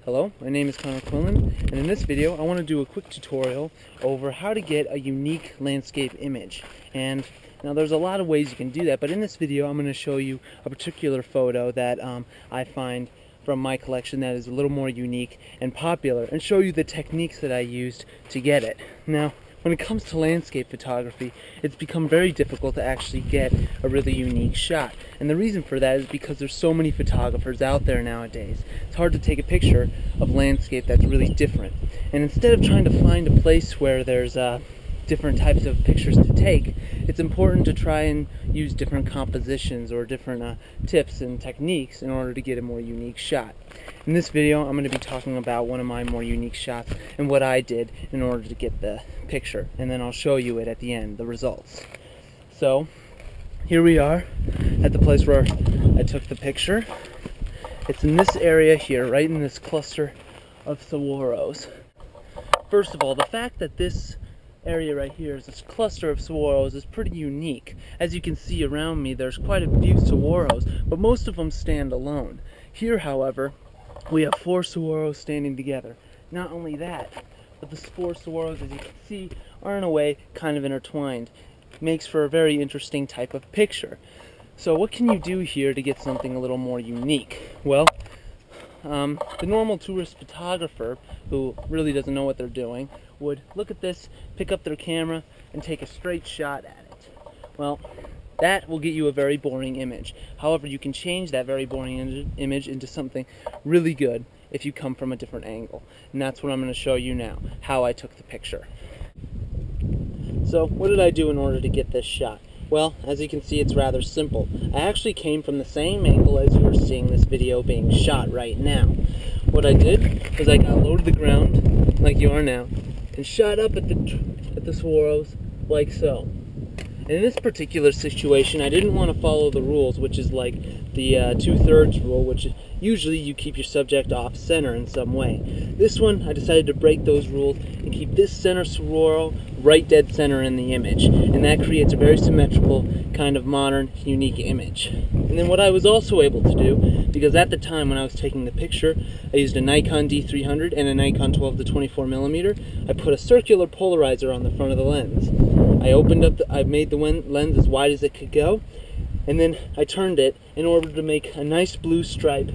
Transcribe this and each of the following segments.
Hello, my name is Connor Quinlan, and in this video I want to do a quick tutorial over how to get a unique landscape image. And now there's a lot of ways you can do that, but in this video I'm going to show you a particular photo that I find from my collection that is a little more unique and popular, and show you the techniques that I used to get it. Now, when it comes to landscape photography, it's become very difficult to actually get a really unique shot. And the reason for that is because there's so many photographers out there nowadays. It's hard to take a picture of landscape that's really different. And instead of trying to find a place where there's different types of pictures to take, it's important to try and use different compositions or different tips and techniques in order to get a more unique shot. In this video, I'm going to be talking about one of my more unique shots and what I did in order to get the picture, and then I'll show you it at the end, the results. So, here we are at the place where I took the picture. It's in this area here, right in this cluster of saguaros. First of all, the fact that this area right here is this cluster of saguaros is pretty unique. As you can see around me, there's quite a few saguaros, but most of them stand alone. Here, however, we have 4 saguaros standing together. Not only that, but the 4 saguaros, as you can see, are in a way kind of intertwined. Makes for a very interesting type of picture. So what can you do here to get something a little more unique? Well, the normal tourist photographer, who really doesn't know what they're doing, would look at this, pick up their camera, and take a straight shot at it. Well, that will get you a very boring image. However, you can change that very boring image into something really good if you come from a different angle. And that's what I'm going to show you now, how I took the picture. So, what did I do in order to get this shot? Well, as you can see, it's rather simple. I actually came from the same angle as you are seeing this video being shot right now. What I did was I got low to the ground, like you are now, and shot up at the saguaros like so. And in this particular situation, I didn't want to follow the rules, which is like the 2/3 rule, which is usually you keep your subject off center in some way. This one, I decided to break those rules and keep this center saguaro right dead center in the image. And that creates a very symmetrical, kind of modern, unique image. And then what I was also able to do, because at the time when I was taking the picture, I used a Nikon D300 and a Nikon 12-24mm, I put a circular polarizer on the front of the lens. I made the lens as wide as it could go, and then I turned it in order to make a nice blue stripe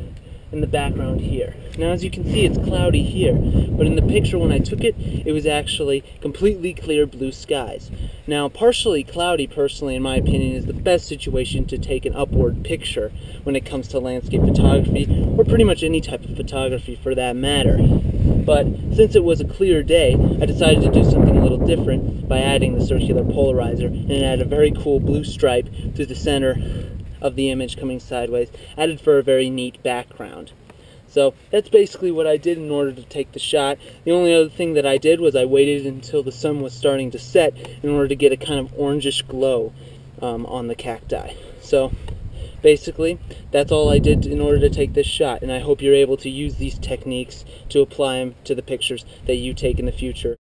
in the background here. Now, as you can see, it's cloudy here, but in the picture when I took it, it was actually completely clear blue skies. Now, partially cloudy, personally, in my opinion, is the best situation to take an upward picture when it comes to landscape photography, or pretty much any type of photography for that matter. But since it was a clear day, I decided to do something a little different by adding the circular polarizer, and it added a very cool blue stripe through the center of the image coming sideways, added for a very neat background. So that's basically what I did in order to take the shot. The only other thing that I did was I waited until the sun was starting to set in order to get a kind of orangish glow on the cacti. So basically, that's all I did in order to take this shot, and I hope you're able to use these techniques to apply them to the pictures that you take in the future.